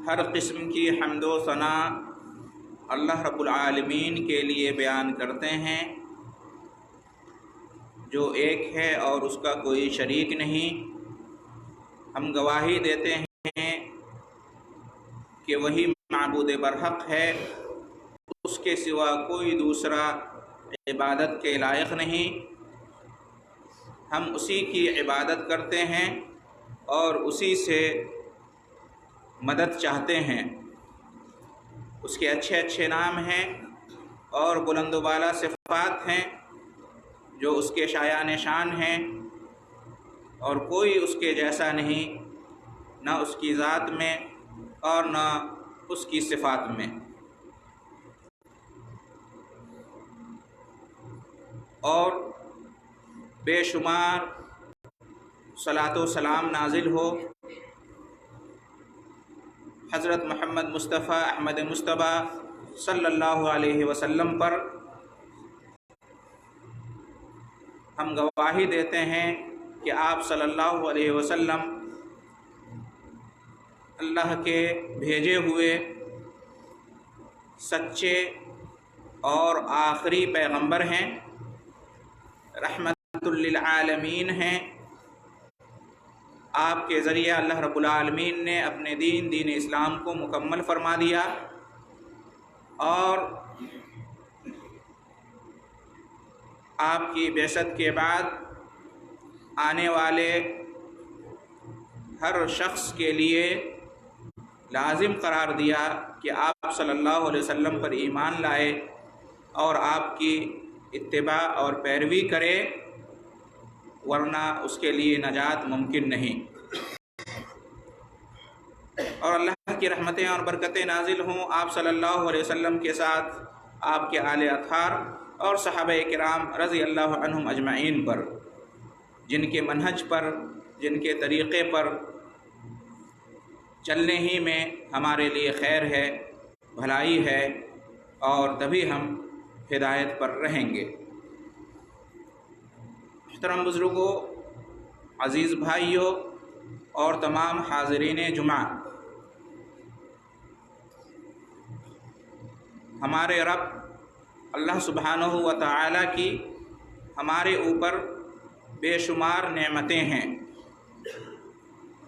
ہر قسم کی حمد و ثنا اللہ رب العالمین کے لیے بیان کرتے ہیں جو ایک ہے اور اس کا کوئی شریک نہیں۔ ہم گواہی دیتے ہیں کہ وہی معبود برحق ہے، اس کے سوا کوئی دوسرا عبادت کے لائق نہیں۔ ہم اسی کی عبادت کرتے ہیں اور اسی سے مدد چاہتے ہیں۔ اس کے اچھے اچھے نام ہیں اور بلند و بالا صفات ہیں جو اس کے شایان شان ہیں، اور کوئی اس کے جیسا نہیں، نہ اس کی ذات میں اور نہ اس کی صفات میں۔ اور بے شمار صلاۃ و سلام نازل ہو حضرت محمد مصطفیٰ احمد مصطفیٰ صلی اللہ علیہ وسلم پر۔ ہم گواہی دیتے ہیں کہ آپ صلی اللہ علیہ وسلم اللہ کے بھیجے ہوئے سچے اور آخری پیغمبر ہیں، رحمت للعالمین ہیں۔ آپ کے ذریعہ اللہ رب العالمین نے اپنے دین اسلام کو مکمل فرما دیا، اور آپ کی بعثت کے بعد آنے والے ہر شخص کے لیے لازم قرار دیا کہ آپ صلی اللہ علیہ وسلم پر ایمان لائے اور آپ کی اتباع اور پیروی کرے، ورنہ اس کے لیے نجات ممکن نہیں۔ اور اللہ کی رحمتیں اور برکتیں نازل ہوں آپ صلی اللہ علیہ وسلم کے ساتھ، آپ کے آل اطہار اور صحابہ کرام رضی اللہ عنہم اجمعین پر، جن کے منہج پر، جن کے طریقے پر چلنے ہی میں ہمارے لیے خیر ہے، بھلائی ہے، اور تبھی ہم ہدایت پر رہیں گے۔ محترم بزرگوں، عزیز بھائیوں اور تمام حاضرین جمعہ، ہمارے رب اللہ سبحانہ و تعالیٰ کی ہمارے اوپر بے شمار نعمتیں ہیں،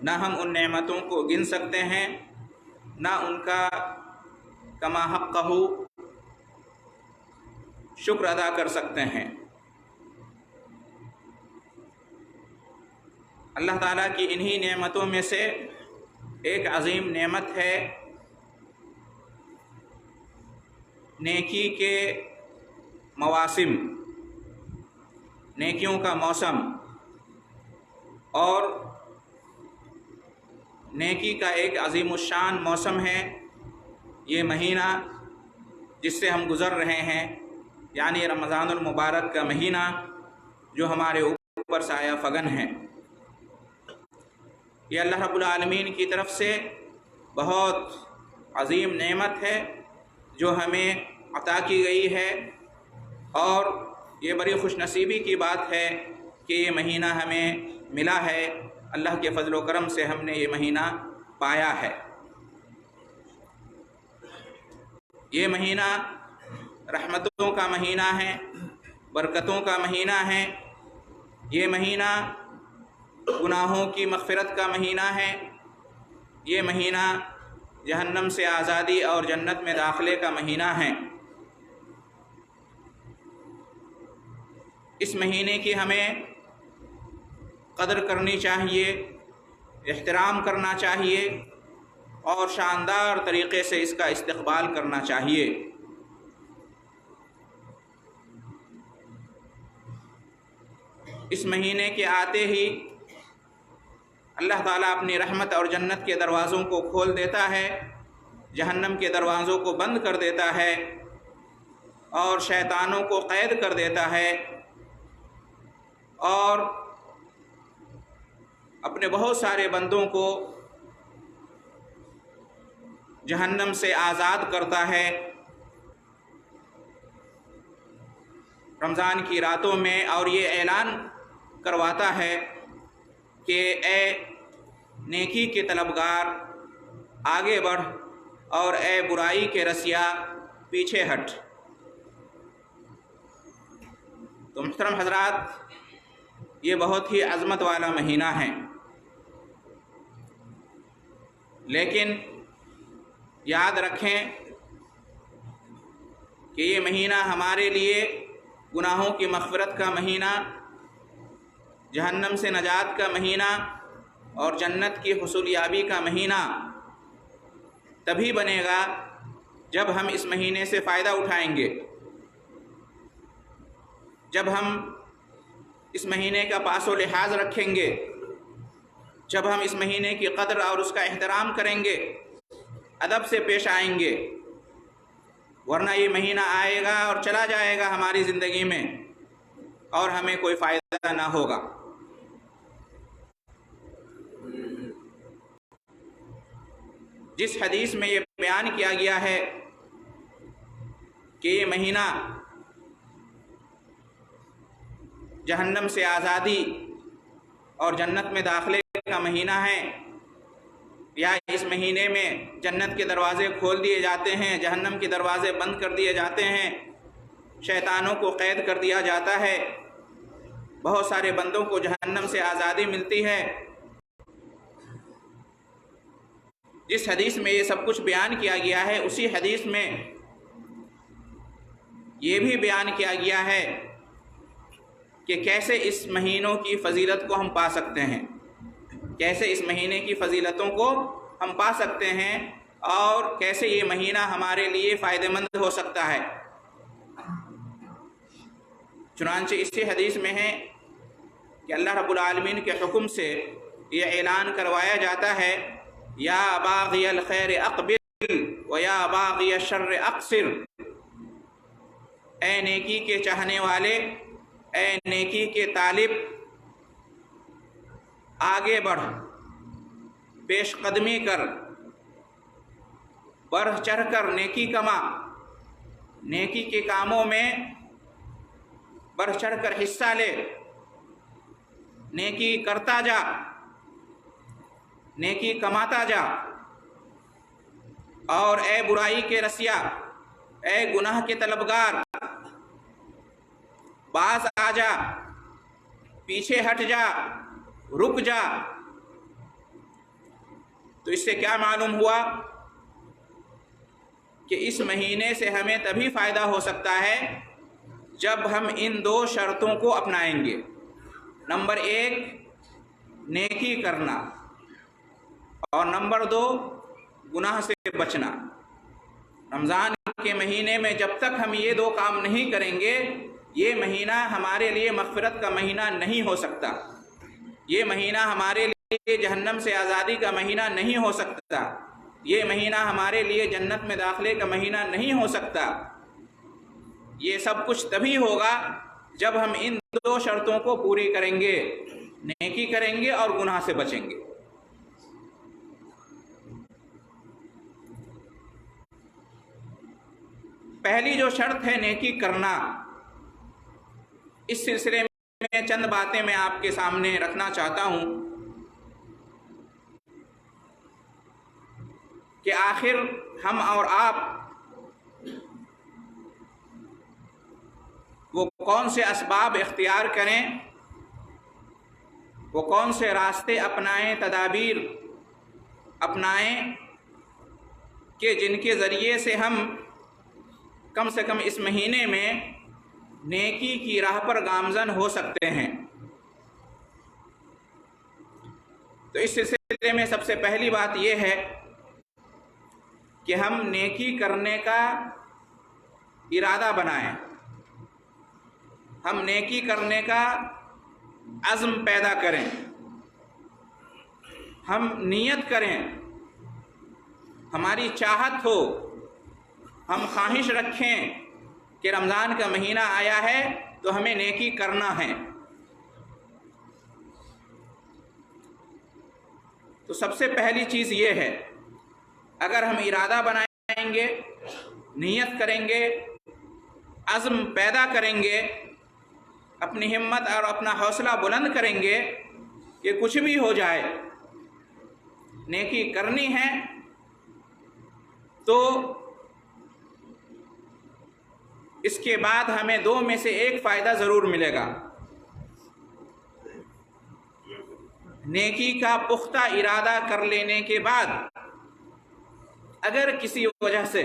نہ ہم ان نعمتوں کو گن سکتے ہیں، نہ ان کا کما حقہ شکر ادا کر سکتے ہیں۔ اللہ تعالیٰ کی انہی نعمتوں میں سے ایک عظیم نعمت ہے نیکی کے مواسم، نیکیوں کا موسم، اور نیکی کا ایک عظیم الشان موسم ہے یہ مہینہ جس سے ہم گزر رہے ہیں، یعنی رمضان المبارک کا مہینہ جو ہمارے اوپر سایہ فگن ہے۔ یہ اللہ رب العالمین کی طرف سے بہت عظیم نعمت ہے جو ہمیں عطا کی گئی ہے، اور یہ بڑی خوش نصیبی کی بات ہے کہ یہ مہینہ ہمیں ملا ہے، اللہ کے فضل و کرم سے ہم نے یہ مہینہ پایا ہے۔ یہ مہینہ رحمتوں کا مہینہ ہے، برکتوں کا مہینہ ہے، یہ مہینہ گناہوں کی مغفرت کا مہینہ ہے، یہ مہینہ جہنم سے آزادی اور جنت میں داخلے کا مہینہ ہے۔ اس مہینے کی ہمیں قدر کرنی چاہیے، احترام کرنا چاہیے، اور شاندار طریقے سے اس کا استقبال کرنا چاہیے۔ اس مہینے کے آتے ہی اللہ تعالیٰ اپنی رحمت اور جنت کے دروازوں کو کھول دیتا ہے، جہنم کے دروازوں کو بند کر دیتا ہے، اور شیطانوں کو قید کر دیتا ہے، اور اپنے بہت سارے بندوں کو جہنم سے آزاد کرتا ہے۔ رمضان کی راتوں میں، اور یہ اعلان کرواتا ہے کہ اے نیکی کے طلبگار، آگے بڑھ، اور اے برائی کے رسیا پیچھے ہٹ۔ تو محترم حضرات، یہ بہت ہی عظمت والا مہینہ ہے، لیکن یاد رکھیں کہ یہ مہینہ ہمارے لیے گناہوں کی مغفرت کا مہینہ، جہنم سے نجات کا مہینہ اور جنت کی حصولیابی کا مہینہ تبھی بنے گا جب ہم اس مہینے سے فائدہ اٹھائیں گے، جب ہم اس مہینے کا پاس و لحاظ رکھیں گے، جب ہم اس مہینے کی قدر اور اس کا احترام کریں گے، ادب سے پیش آئیں گے، ورنہ یہ مہینہ آئے گا اور چلا جائے گا ہماری زندگی میں اور ہمیں کوئی فائدہ نہ ہوگا۔ جس حدیث میں یہ بیان کیا گیا ہے کہ یہ مہینہ جہنم سے آزادی اور جنت میں داخلے کا مہینہ ہے، یا اس مہینے میں جنت کے دروازے کھول دیے جاتے ہیں، جہنم کے دروازے بند کر دیے جاتے ہیں، شیطانوں کو قید کر دیا جاتا ہے، بہت سارے بندوں کو جہنم سے آزادی ملتی ہے، جس حدیث میں یہ سب کچھ بیان کیا گیا ہے، اسی حدیث میں یہ بھی بیان کیا گیا ہے کہ کیسے اس مہینوں کی فضیلت کو ہم پا سکتے ہیں، کیسے اس مہینے کی فضیلتوں کو ہم پا سکتے ہیں، اور کیسے یہ مہینہ ہمارے لیے فائدہ مند ہو سکتا ہے۔ چنانچہ اسی حدیث میں ہے کہ اللہ رب العالمین کے حکم سے یہ اعلان کروایا جاتا ہے، یا باغی الخیر اقبل و یا باغی الشر اقصر، اے نیکی کے چاہنے والے، اے نیکی کے طالب، آگے بڑھ، پیش قدمی کر، بڑھ چڑھ کر نیکی کما، نیکی کے کاموں میں بڑھ چڑھ کر حصہ لے، نیکی کرتا جا، نیکی کماتا جا، اور اے برائی کے رسیا، اے گناہ کے طلبگار، باز آ جا، پیچھے ہٹ جا، رک جا۔ تو اس سے کیا معلوم ہوا کہ اس مہینے سے ہمیں تبھی فائدہ ہو سکتا ہے جب ہم ان دو شرطوں کو اپنائیں گے۔ نمبر 1 نیکی کرنا، اور نمبر 2 گناہ سے بچنا۔ رمضان کے مہینے میں جب تک ہم یہ دو کام نہیں کریں گے، یہ مہینہ ہمارے لیے مغفرت کا مہینہ نہیں ہو سکتا، یہ مہینہ ہمارے لیے جہنم سے آزادی کا مہینہ نہیں ہو سکتا، یہ مہینہ ہمارے لیے جنت میں داخلے کا مہینہ نہیں ہو سکتا۔ یہ سب کچھ تبھی ہوگا جب ہم ان دو شرطوں کو پوری کریں گے، نیکی کریں گے اور گناہ سے بچیں گے۔ پہلی جو شرط ہے نیکی کرنا، اس سلسلے میں چند باتیں میں آپ کے سامنے رکھنا چاہتا ہوں کہ آخر ہم اور آپ وہ کون سے اسباب اختیار کریں، وہ کون سے راستے اپنائیں، تدابیر اپنائیں کہ جن کے ذریعے سے ہم کم سے کم اس مہینے میں نیکی کی راہ پر گامزن ہو سکتے ہیں۔ تو اس سلسلے میں سب سے پہلی بات یہ ہے کہ ہم نیکی کرنے کا ارادہ بنائیں، ہم نیکی کرنے کا عزم پیدا کریں، ہم نیت کریں، ہماری چاہت ہو، ہم خواہش رکھیں کہ رمضان کا مہینہ آیا ہے تو ہمیں نیکی کرنا ہے۔ تو سب سے پہلی چیز یہ ہے، اگر ہم ارادہ بنائیں گے، نیت کریں گے، عزم پیدا کریں گے، اپنی ہمت اور اپنا حوصلہ بلند کریں گے کہ کچھ بھی ہو جائے نیکی کرنی ہے تو اس کے بعد ہمیں دو میں سے ایک فائدہ ضرور ملے گا۔ نیکی کا پختہ ارادہ کر لینے کے بعد اگر کسی وجہ سے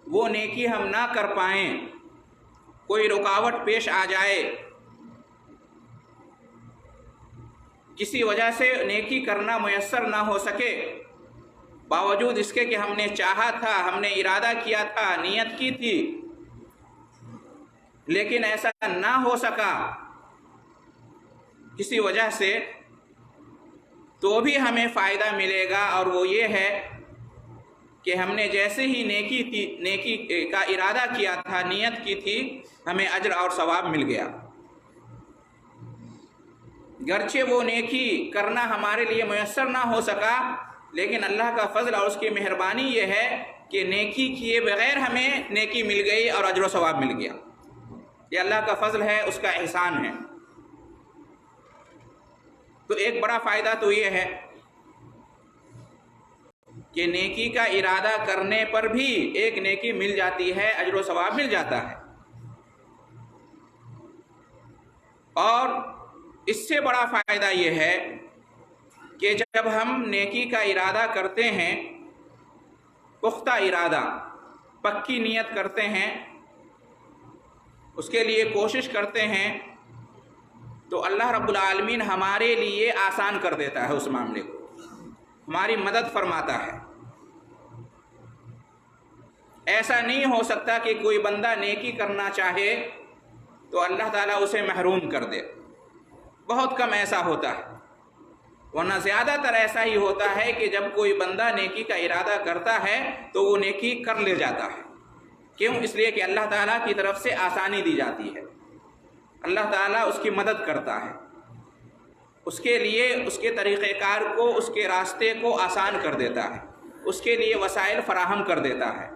وہ نیکی ہم نہ کر پائیں، کوئی رکاوٹ پیش آ جائے، کسی وجہ سے نیکی کرنا میسر نہ ہو سکے، باوجود اس کے کہ ہم نے چاہا تھا، ہم نے ارادہ کیا تھا، نیت کی تھی، لیکن ایسا نہ ہو سکا کسی وجہ سے، تو بھی ہمیں فائدہ ملے گا، اور وہ یہ ہے کہ ہم نے جیسے ہی نیکی کا ارادہ کیا تھا، نیت کی تھی، ہمیں اجر اور ثواب مل گیا۔ گرچہ وہ نیکی کرنا ہمارے لیے میسر نہ ہو سکا، لیکن اللہ کا فضل اور اس کی مہربانی یہ ہے کہ نیکی کیے بغیر ہمیں نیکی مل گئی اور اجر و ثواب مل گیا۔ یہ اللہ کا فضل ہے، اس کا احسان ہے۔ تو ایک بڑا فائدہ تو یہ ہے کہ نیکی کا ارادہ کرنے پر بھی ایک نیکی مل جاتی ہے، اجر و ثواب مل جاتا ہے۔ اور اس سے بڑا فائدہ یہ ہے کہ جب ہم نیکی کا ارادہ کرتے ہیں، پختہ ارادہ، پکی نیت کرتے ہیں، اس کے لیے کوشش کرتے ہیں، تو اللہ رب العالمین ہمارے لیے آسان کر دیتا ہے، اس معاملے کو ہماری مدد فرماتا ہے۔ ایسا نہیں ہو سکتا کہ کوئی بندہ نیکی کرنا چاہے تو اللہ تعالیٰ اسے محروم کر دے، بہت کم ایسا ہوتا ہے، ورنہ زیادہ تر ایسا ہی ہوتا ہے کہ جب کوئی بندہ نیکی کا ارادہ کرتا ہے تو وہ نیکی کر لے جاتا ہے۔ کیوں؟ اس لیے کہ اللہ تعالیٰ کی طرف سے آسانی دی جاتی ہے، اللہ تعالیٰ اس کی مدد کرتا ہے، اس کے لیے اس کے طریقہ کار کو، اس کے راستے کو آسان کر دیتا ہے، اس کے لیے وسائل فراہم کر دیتا ہے،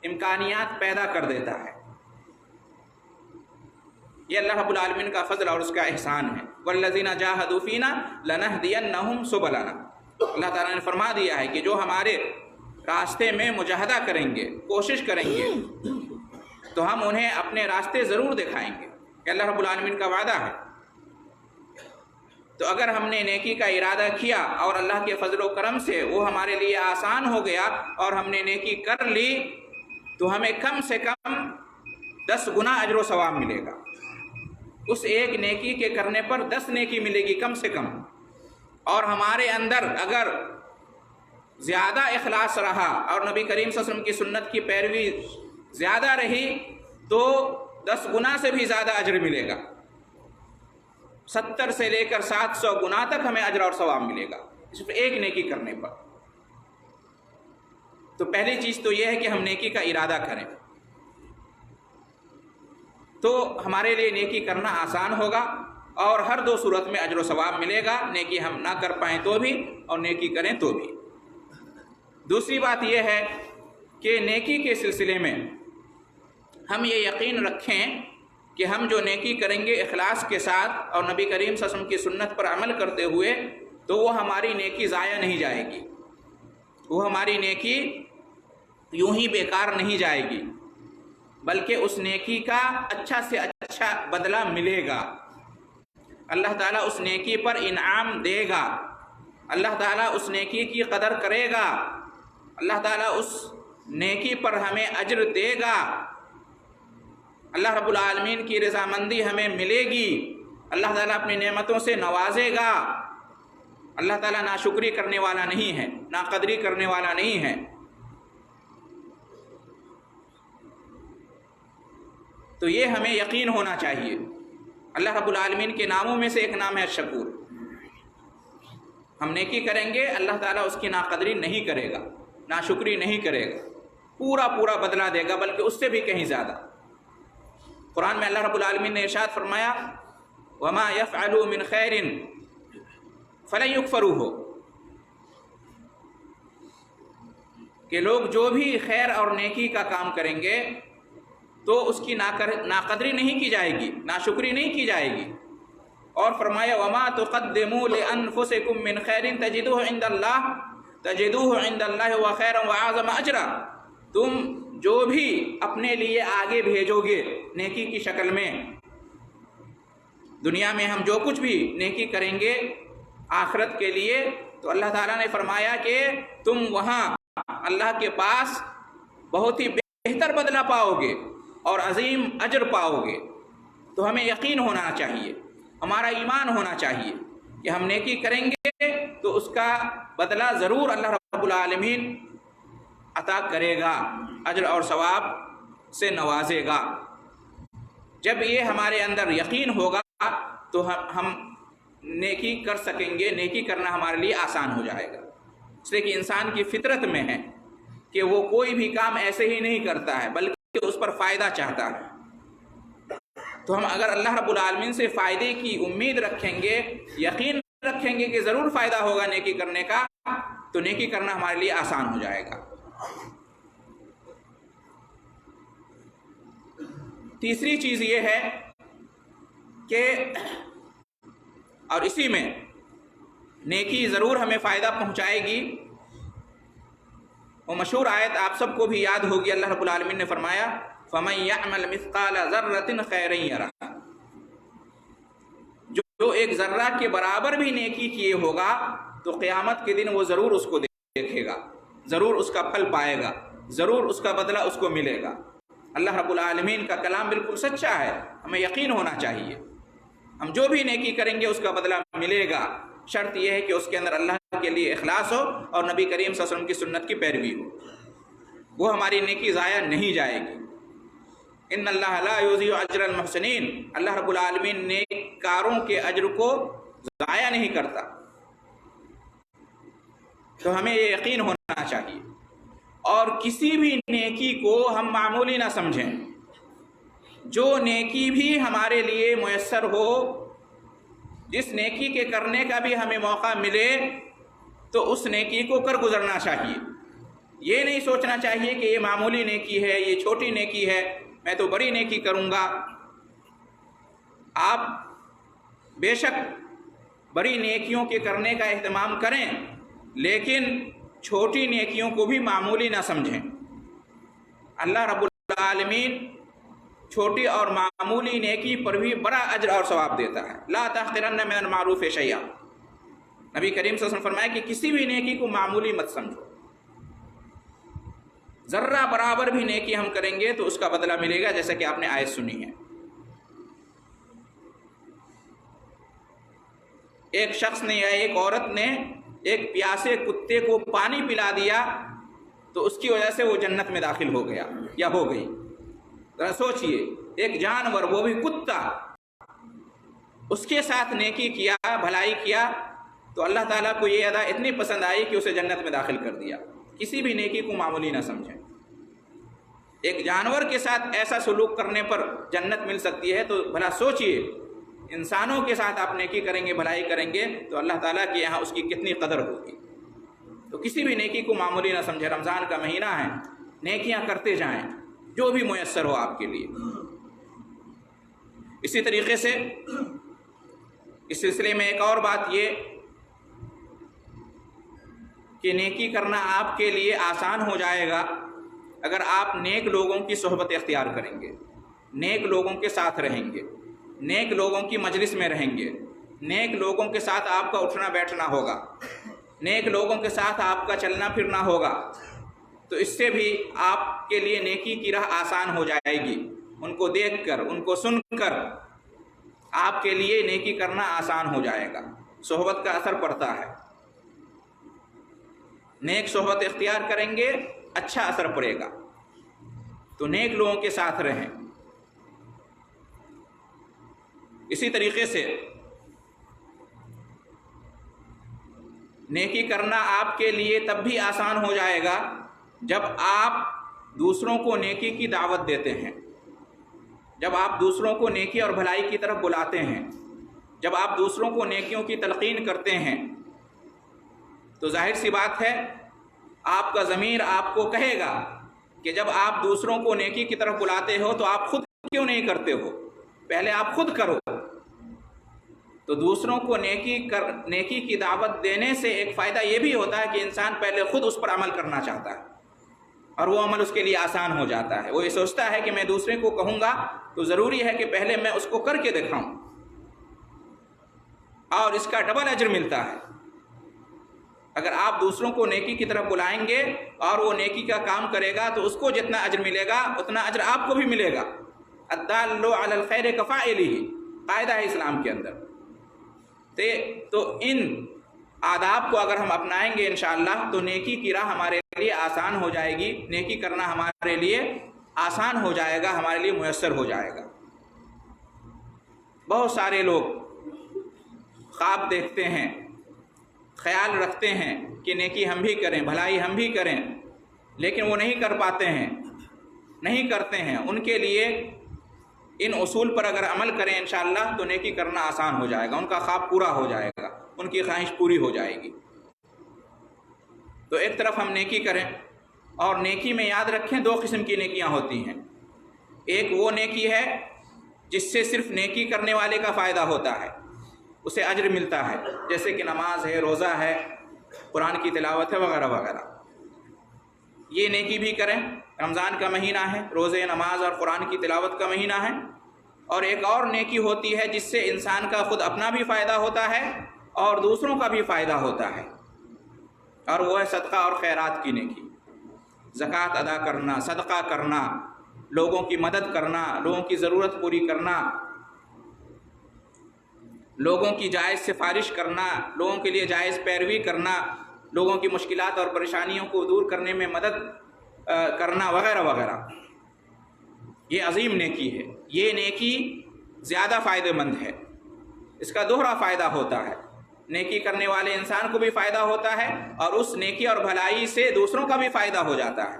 امکانیات پیدا کر دیتا ہے۔ یہ اللہ رب العالمین کا فضل اور اس کا احسان ہے۔ وَالَّذِينَ جَاهَدُوا فِينَا لَنَهْدِيَنَّهُمْ سُبُلَنَا، اللہ تعالیٰ نے فرما دیا ہے کہ جو ہمارے راستے میں مجاہدہ کریں گے، کوشش کریں گے، تو ہم انہیں اپنے راستے ضرور دکھائیں گے، کہ اللہ رب العالمین کا وعدہ ہے۔ تو اگر ہم نے نیکی کا ارادہ کیا اور اللہ کے فضل و کرم سے وہ ہمارے لیے آسان ہو گیا اور ہم نے نیکی کر لی، تو ہمیں کم سے کم 10 گنا اجر و ثواب ملے گا۔ اس ایک نیکی کے کرنے پر 10 نیکی ملے گی کم سے کم۔ اور ہمارے اندر اگر زیادہ اخلاص رہا اور نبی کریم صلی اللہ علیہ وسلم کی سنت کی پیروی زیادہ رہی تو 10 گنا سے بھی زیادہ اجر ملے گا، 70 سے لے کر 700 گنا تک ہمیں اجر اور ثواب ملے گا صرف ایک نیکی کرنے پر۔ تو پہلی چیز تو یہ ہے کہ ہم نیکی کا ارادہ کریں، تو ہمارے لیے نیکی کرنا آسان ہوگا، اور ہر 2 صورت میں اجر و ثواب ملے گا، نیکی ہم نہ کر پائیں تو بھی اور نیکی کریں تو بھی۔ دوسری بات یہ ہے کہ نیکی کے سلسلے میں ہم یہ یقین رکھیں کہ ہم جو نیکی کریں گے اخلاص کے ساتھ اور نبی کریم صلی اللہ علیہ وسلم کی سنت پر عمل کرتے ہوئے، تو وہ ہماری نیکی ضائع نہیں جائے گی، وہ ہماری نیکی یوں ہی بیکار نہیں جائے گی، بلکہ اس نیکی کا اچھا سے اچھا بدلہ ملے گا۔ اللہ تعالیٰ اس نیکی پر انعام دے گا، اللہ تعالیٰ اس نیکی کی قدر کرے گا، اللہ تعالیٰ اس نیکی پر ہمیں اجر دے گا، اللہ رب العالمین کی رضامندی ہمیں ملے گی، اللہ تعالیٰ اپنی نعمتوں سے نوازے گا۔ اللہ تعالیٰ ناشکری کرنے والا نہیں ہے، ناقدری کرنے والا نہیں ہے۔ تو یہ ہمیں یقین ہونا چاہیے۔ اللہ رب العالمین کے ناموں میں سے ایک نام ہے شکور۔ ہم نیکی کریں گے، اللہ تعالیٰ اس کی ناقدری نہیں کرے گا، ناشکری نہیں کرے گا، پورا پورا بدلہ دے گا، بلکہ اس سے بھی کہیں زیادہ۔ قرآن میں اللہ رب العالمین نے ارشاد فرمایا وَمَا يَفْعَلُوا مِنْ خَيْرٍ فَلَنْ يُكْفَرُوهُ، کہ لوگ جو بھی خیر اور نیکی کا کام کریں گے تو اس کی ناقدری نہیں کی جائے گی، ناشکری نہیں کی جائے گی۔ اور فرمایا وَمَا تُقَدِّمُوا لِأَنفُسِكُم مِّنْ خَيْرٍ تَجِدُوهُ عِندَ اللَّهِ، تجدوہ عند اللہ و خیرا و اعظم اجرا، تم جو بھی اپنے لیے آگے بھیجو گے نیکی کی شکل میں، دنیا میں ہم جو کچھ بھی نیکی کریں گے آخرت کے لیے، تو اللہ تعالیٰ نے فرمایا کہ تم وہاں اللہ کے پاس بہت ہی بہتر بدلہ پاؤ گے اور عظیم اجر پاؤ گے۔ تو ہمیں یقین ہونا چاہیے، ہمارا ایمان ہونا چاہیے کہ ہم نیکی کریں گے تو اس کا بدلہ ضرور اللہ رب العالمین عطا کرے گا، اجر اور ثواب سے نوازے گا۔ جب یہ ہمارے اندر یقین ہوگا تو ہم نیکی کر سکیں گے، نیکی کرنا ہمارے لیے آسان ہو جائے گا، اس لیے کہ انسان کی فطرت میں ہے کہ وہ کوئی بھی کام ایسے ہی نہیں کرتا ہے بلکہ اس پر فائدہ چاہتا ہے۔ تو ہم اگر اللہ رب العالمین سے فائدے کی امید رکھیں گے، یقین رکھیں گے کہ ضرور فائدہ ہوگا نیکی کرنے کا، تو نیکی کرنا ہمارے لیے آسان ہو جائے گا۔ تیسری چیز یہ ہے کہ اور اسی میں نیکی ضرور ہمیں فائدہ پہنچائے گی، وہ مشہور آیت آپ سب کو بھی یاد ہوگی، اللہ رب العالمین نے فرمایا فَمَن يَعْمَلْ مِثْقَالَ ذَرَّةٍ خَيْرًا يَرَهُ، جو ایک ذرہ کے برابر بھی نیکی کیے ہوگا تو قیامت کے دن وہ ضرور اس کو دیکھے گا، ضرور اس کا پھل پائے گا، ضرور اس کا بدلہ اس کو ملے گا۔ اللہ رب العالمین کا کلام بالکل سچا ہے، ہمیں یقین ہونا چاہیے، ہم جو بھی نیکی کریں گے اس کا بدلہ ملے گا، شرط یہ ہے کہ اس کے اندر اللہ کے لیے اخلاص ہو اور نبی کریم صلی اللہ علیہ وسلم کی سنت کی پیروی ہو، وہ ہماری نیکی ضائع نہیں جائے گی۔ ان اللہ لا یضیع اجر المحسنین، اللہ رب العالمین نیک کاروں کے اجر کو ضائع نہیں کرتا، تو ہمیں یہ یقین ہونا چاہیے، اور کسی بھی نیکی کو ہم معمولی نہ سمجھیں۔ جو نیکی بھی ہمارے لیے میسر ہو، جس نیکی کے کرنے کا بھی ہمیں موقع ملے تو اس نیکی کو کر گزرنا چاہیے، یہ نہیں سوچنا چاہیے کہ یہ معمولی نیکی ہے، یہ چھوٹی نیکی ہے، میں تو بڑی نیکی کروں گا۔ آپ بے شک بڑی نیکیوں کے کرنے کا اہتمام کریں، لیکن چھوٹی نیکیوں کو بھی معمولی نہ سمجھیں۔ اللہ رب العالمین چھوٹی اور معمولی نیکی پر بھی بڑا اجر اور ثواب دیتا ہے۔ لا تحقرن من المعروف شیئا، نبی کریم صلی اللہ علیہ وسلم فرمایا کہ کسی بھی نیکی کو معمولی مت سمجھو، ذرہ برابر بھی نیکی ہم کریں گے تو اس کا بدلہ ملے گا، جیسا کہ آپ نے آیت سنی ہے۔ ایک شخص نے یا ایک عورت نے ایک پیاسے کتے کو پانی پلا دیا تو اس کی وجہ سے وہ جنت میں داخل ہو گیا یا ہو گئی۔ ذرا سوچئے، ایک جانور، وہ بھی کتا، اس کے ساتھ نیکی کیا، بھلائی کیا، تو اللہ تعالیٰ کو یہ ادا اتنی پسند آئی کہ اسے جنت میں داخل کر دیا۔ کسی بھی نیکی کو معمولی نہ سمجھیں۔ ایک جانور کے ساتھ ایسا سلوک کرنے پر جنت مل سکتی ہے، تو بھلا سوچئے انسانوں کے ساتھ آپ نیکی کریں گے، بھلائی کریں گے تو اللہ تعالیٰ کے یہاں اس کی کتنی قدر ہوگی۔ تو کسی بھی نیکی کو معمولی نہ سمجھیں، رمضان کا مہینہ ہے، نیکیاں کرتے جائیں جو بھی میسر ہو آپ کے لیے۔ اسی طریقے سے اس سلسلے میں ایک اور بات یہ کہ نیکی کرنا آپ کے لیے آسان ہو جائے گا اگر آپ نیک لوگوں کی صحبت اختیار کریں گے، نیک لوگوں کے ساتھ رہیں گے، نیک لوگوں کی مجلس میں رہیں گے، نیک لوگوں کے ساتھ آپ کا اٹھنا بیٹھنا ہوگا، نیک لوگوں کے ساتھ آپ کا چلنا پھرنا ہوگا، تو اس سے بھی آپ کے لیے نیکی کی راہ آسان ہو جائے گی۔ ان کو دیکھ کر، ان کو سن کر آپ کے لیے نیکی کرنا آسان ہو جائے گا، صحبت کا اثر پڑتا ہے۔ نیک صحبت اختیار کریں گے، اچھا اثر پڑے گا، تو نیک لوگوں کے ساتھ رہیں۔ اسی طریقے سے نیکی کرنا آپ کے لیے تب بھی آسان ہو جائے گا جب آپ دوسروں کو نیکی کی دعوت دیتے ہیں، جب آپ دوسروں کو نیکی اور بھلائی کی طرف بلاتے ہیں، جب آپ دوسروں کو نیکیوں کی تلقین کرتے ہیں، تو ظاہر سی بات ہے آپ کا ضمیر آپ کو کہے گا کہ جب آپ دوسروں کو نیکی کی طرف بلاتے ہو تو آپ خود کیوں نہیں کرتے ہو، پہلے آپ خود کرو۔ تو دوسروں کو نیکی کی دعوت دینے سے ایک فائدہ یہ بھی ہوتا ہے کہ انسان پہلے خود اس پر عمل کرنا چاہتا ہے اور وہ عمل اس کے لیے آسان ہو جاتا ہے. وہ یہ سوچتا ہے کہ میں دوسرے کو کہوں گا تو ضروری ہے کہ پہلے میں اس کو کر کے دکھاؤں، اور اس کا ڈبل اجر ملتا ہے. اگر آپ دوسروں کو نیکی کی طرف بلائیں گے اور وہ نیکی کا کام کرے گا تو اس کو جتنا اجر ملے گا اتنا اجر آپ کو بھی ملے گا. الدال علی الخیر کفاعلہ قاعدہ ہے اسلام کے اندر. تو ان آداب کو اگر ہم اپنائیں گے انشاءاللہ تو نیکی کی راہ ہمارے لیے آسان ہو جائے گی، نیکی کرنا ہمارے لیے آسان ہو جائے گا، ہمارے لیے میسر ہو جائے گا. بہت سارے لوگ خواب دیکھتے ہیں، خیال رکھتے ہیں کہ نیکی ہم بھی کریں، بھلائی ہم بھی کریں، لیکن وہ نہیں کر پاتے ہیں، نہیں کرتے ہیں. ان کے لیے ان اصول پر اگر عمل کریں انشاءاللہ تو نیکی کرنا آسان ہو جائے گا، ان کا خواب پورا ہو جائے گا، ان کی خواہش پوری ہو جائے گی. تو ایک طرف ہم نیکی کریں، اور نیکی میں یاد رکھیں 2 قسم کی نیکیاں ہوتی ہیں. ایک وہ نیکی ہے جس سے صرف نیکی کرنے والے کا فائدہ ہوتا ہے، اسے اجر ملتا ہے، جیسے کہ نماز ہے، روزہ ہے، قرآن کی تلاوت ہے، وغیرہ وغیرہ. یہ نیکی بھی کریں. رمضان کا مہینہ ہے، روزے، نماز اور قرآن کی تلاوت کا مہینہ ہے. اور ایک اور نیکی ہوتی ہے جس سے انسان کا خود اپنا بھی فائدہ ہوتا ہے اور دوسروں کا بھی فائدہ ہوتا ہے، اور وہ ہے صدقہ اور خیرات کی نیکی. زکوٰۃ ادا کرنا، صدقہ کرنا، لوگوں کی مدد کرنا، لوگوں کی ضرورت پوری کرنا، لوگوں کی جائز سفارش کرنا، لوگوں کے لیے جائز پیروی کرنا، لوگوں کی مشکلات اور پریشانیوں کو دور کرنے میں مدد کرنا، وغیرہ وغیرہ. یہ عظیم نیکی ہے. یہ نیکی زیادہ فائدہ مند ہے، اس کا دوہرا فائدہ ہوتا ہے. نیکی کرنے والے انسان کو بھی فائدہ ہوتا ہے اور اس نیکی اور بھلائی سے دوسروں کا بھی فائدہ ہو جاتا ہے.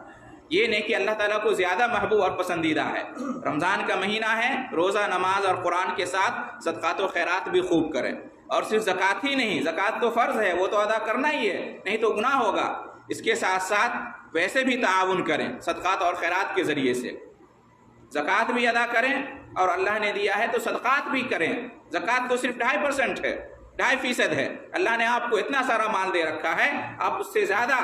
یہ نیکی اللہ تعالیٰ کو زیادہ محبوب اور پسندیدہ ہے. رمضان کا مہینہ ہے، روزہ، نماز اور قرآن کے ساتھ صدقات و خیرات بھی خوب کریں. اور صرف زکوٰۃ ہی نہیں، زکوٰۃ تو فرض ہے، وہ تو ادا کرنا ہی ہے، نہیں تو گناہ ہوگا. اس کے ساتھ ساتھ ویسے بھی تعاون کریں صدقات اور خیرات کے ذریعے سے. زکوٰۃ بھی ادا کریں اور اللہ نے دیا ہے تو صدقات بھی کریں. زکوٰۃ تو صرف 2.5% ہے، 2.5% ہے. اللہ نے آپ کو اتنا سارا مال دے رکھا ہے، آپ اس سے زیادہ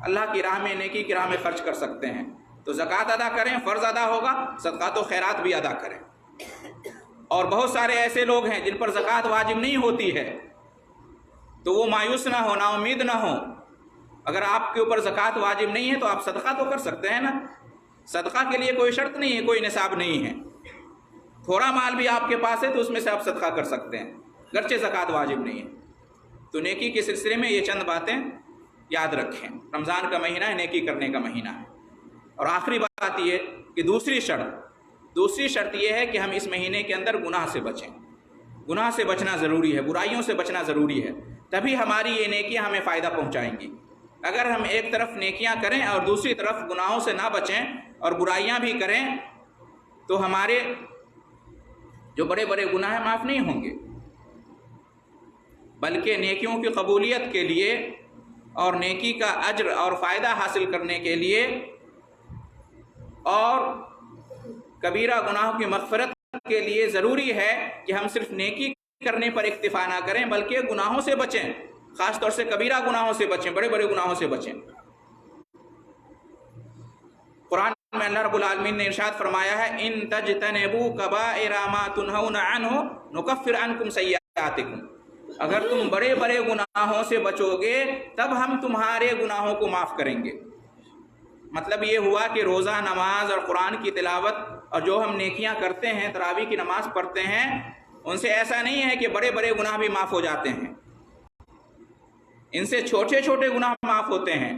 اللہ کی راہ میں، نیکی کی راہ میں خرچ کر سکتے ہیں. تو زکوٰۃ ادا کریں، فرض ادا ہوگا. صدقات و خیرات بھی ادا کریں. اور بہت سارے ایسے لوگ ہیں جن پر زکوٰۃ واجب نہیں ہوتی ہے، تو وہ مایوس نہ ہو، نا امید نہ ہو. اگر آپ کے اوپر زکوٰۃ واجب نہیں ہے تو آپ صدقہ تو کر سکتے ہیں نا. صدقہ کے لیے کوئی شرط نہیں ہے، کوئی نصاب نہیں ہے. تھوڑا مال بھی آپ کے پاس ہے تو اس میں سے آپ صدقہ کر سکتے ہیں، گرچہ زکوٰۃ واجب نہیں ہے. تو نیکی کے سلسلے میں یہ چند باتیں یاد رکھیں. رمضان کا مہینہ ہے، نیکی کرنے کا مہینہ ہے. اور آخری بات یہ کہ دوسری شرط یہ ہے کہ ہم اس مہینے کے اندر گناہ سے بچیں. گناہ سے بچنا ضروری ہے، برائیوں سے بچنا ضروری ہے، تبھی ہماری یہ نیکیاں ہمیں فائدہ پہنچائیں گی. اگر ہم ایک طرف نیکیاں کریں اور دوسری طرف گناہوں سے نہ بچیں اور برائیاں بھی کریں تو ہمارے جو بڑے بڑے گناہ ہیں معاف نہیں ہوں گے، بلکہ نیکیوں کی قبولیت کے لیے اور نیکی کا اجر اور فائدہ حاصل کرنے کے لیے اور کبیرہ گناہوں کی مغفرت کے لیے ضروری ہے کہ ہم صرف نیکی کرنے پر اکتفا نہ کریں بلکہ گناہوں سے بچیں. خاص طور سے کبیرہ گناہوں سے بچیں، بڑے بڑے گناہوں سے بچیں. قرآن میں اللہ رب العالمین نے ارشاد فرمایا ہے ان تجتنبوا کبائر ما تنہون عنہ نکفر عنکم سیئاتکم. اگر تم بڑے بڑے گناہوں سے بچو گے تب ہم تمہارے گناہوں کو معاف کریں گے. مطلب یہ ہوا کہ روزہ، نماز اور قرآن کی تلاوت اور جو ہم نیکیاں کرتے ہیں، تراویح کی نماز پڑھتے ہیں، ان سے ایسا نہیں ہے کہ بڑے بڑے گناہ بھی معاف ہو جاتے ہیں. ان سے چھوٹے چھوٹے گناہ معاف ہوتے ہیں.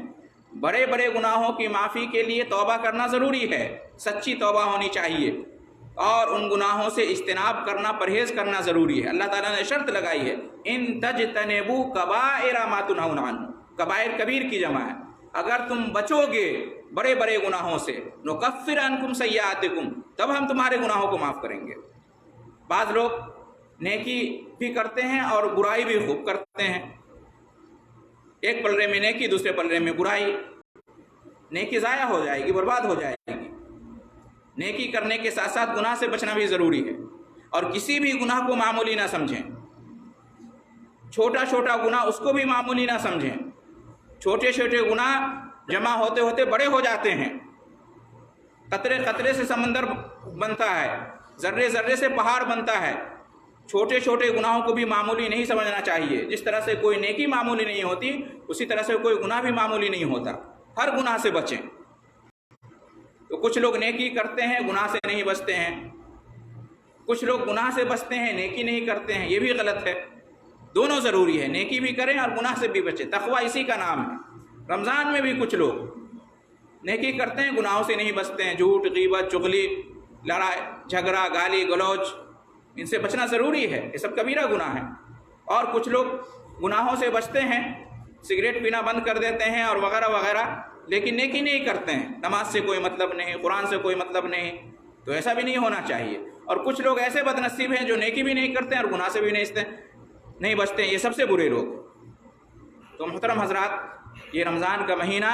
بڑے بڑے گناہوں کی معافی کے لیے توبہ کرنا ضروری ہے، سچی توبہ ہونی چاہیے، اور ان گناہوں سے اجتناب کرنا، پرہیز کرنا ضروری ہے. اللہ تعالیٰ نے شرط لگائی ہے ان تجتنبوا کبائر ما تنہون عنہ. کبائر کبیر کی جمع ہے. اگر تم بچو گے بڑے بڑے گناہوں سے نکفر عنکم سیئاتکم، تب ہم تمہارے گناہوں کو معاف کریں گے. بعض لوگ نیکی بھی کرتے ہیں اور برائی بھی خوب کرتے ہیں. ایک پلڑے میں نیکی، دوسرے پلڑے میں برائی. نیکی ضائع ہو جائے گی، برباد ہو جائے گی. نیکی کرنے کے ساتھ ساتھ گناہ سے بچنا بھی ضروری ہے، اور کسی بھی گناہ کو معمولی نہ سمجھیں. چھوٹا چھوٹا گناہ اس کو بھی معمولی نہ سمجھیں. چھوٹے چھوٹے گناہ جمع ہوتے ہوتے بڑے ہو جاتے ہیں. قطرے قطرے سے سمندر بنتا ہے، ذرے ذرے سے پہاڑ بنتا ہے. چھوٹے چھوٹے گناہوں کو بھی معمولی نہیں سمجھنا چاہیے. جس طرح سے کوئی نیکی معمولی نہیں ہوتی، اسی طرح سے کوئی گناہ بھی معمولی نہیں ہوتا. ہر گناہ سے بچیں. تو کچھ لوگ نیکی کرتے ہیں، گناہ سے نہیں بچتے ہیں. کچھ لوگ گناہ سے بچتے ہیں، نیکی نہیں کرتے ہیں. یہ بھی غلط ہے. دونوں ضروری ہے، نیکی بھی کریں اور گناہ سے بھی بچیں. تقویٰ اسی کا نام ہے. رمضان میں بھی کچھ لوگ نیکی کرتے ہیں، گناہوں سے نہیں بچتے ہیں. جھوٹ، غیبت، چغلی، لڑائی جھگڑا، گالی گلوچ، ان سے بچنا ضروری ہے. یہ سب کبیرہ گناہ ہیں. اور کچھ لوگ گناہوں سے بچتے ہیں، سگریٹ پینا بند کر دیتے ہیں اور وغیرہ وغیرہ، لیکن نیکی نہیں کرتے ہیں. نماز سے کوئی مطلب نہیں، قرآن سے کوئی مطلب نہیں. تو ایسا بھی نہیں ہونا چاہیے. اور کچھ لوگ ایسے بد نصیب ہیں جو نیکی بھی نہیں کرتے ہیں اور گناہ سے بھی نہیں بچتے ہیں. یہ سب سے برے لوگ. تو محترم حضرات، یہ رمضان کا مہینہ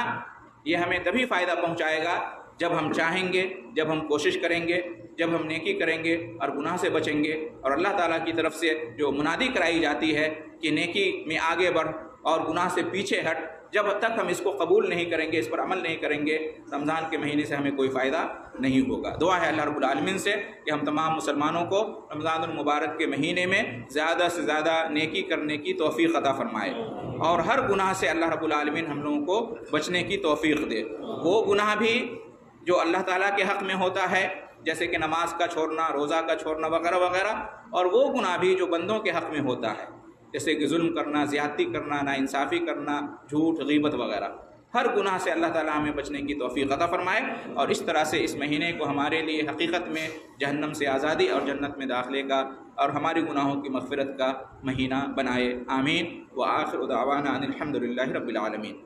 یہ ہمیں تبھی فائدہ پہنچائے گا جب ہم چاہیں گے، جب ہم کوشش کریں گے، جب ہم نیکی کریں گے اور گناہ سے بچیں گے. اور اللہ تعالیٰ کی طرف سے جو منادی کرائی جاتی ہے کہ نیکی میں آگے بڑھ اور گناہ سے پیچھے ہٹ، جب تک ہم اس کو قبول نہیں کریں گے، اس پر عمل نہیں کریں گے، رمضان کے مہینے سے ہمیں کوئی فائدہ نہیں ہوگا. دعا ہے اللہ رب العالمین سے کہ ہم تمام مسلمانوں کو رمضان المبارک کے مہینے میں زیادہ سے زیادہ نیکی کرنے کی توفیق عطا فرمائے، اور ہر گناہ سے اللہ رب العالمین ہم لوگوں کو بچنے کی توفیق دے. وہ گناہ بھی جو اللہ تعالیٰ کے حق میں ہوتا ہے، جیسے کہ نماز کا چھوڑنا، روزہ کا چھوڑنا وغیرہ وغیرہ، اور وہ گناہ بھی جو بندوں کے حق میں ہوتا ہے، جیسے کہ ظلم کرنا، زیادتی کرنا، ناانصافی کرنا، جھوٹ، غیبت وغیرہ. ہر گناہ سے اللہ تعالیٰ ہمیں بچنے کی توفیق عطا فرمائے، اور اس طرح سے اس مہینے کو ہمارے لیے حقیقت میں جہنم سے آزادی اور جنت میں داخلے کا اور ہماری گناہوں کی مغفرت کا مہینہ بنائے. آمین. وآخر دعوانا ان الحمد للہ رب العالمین.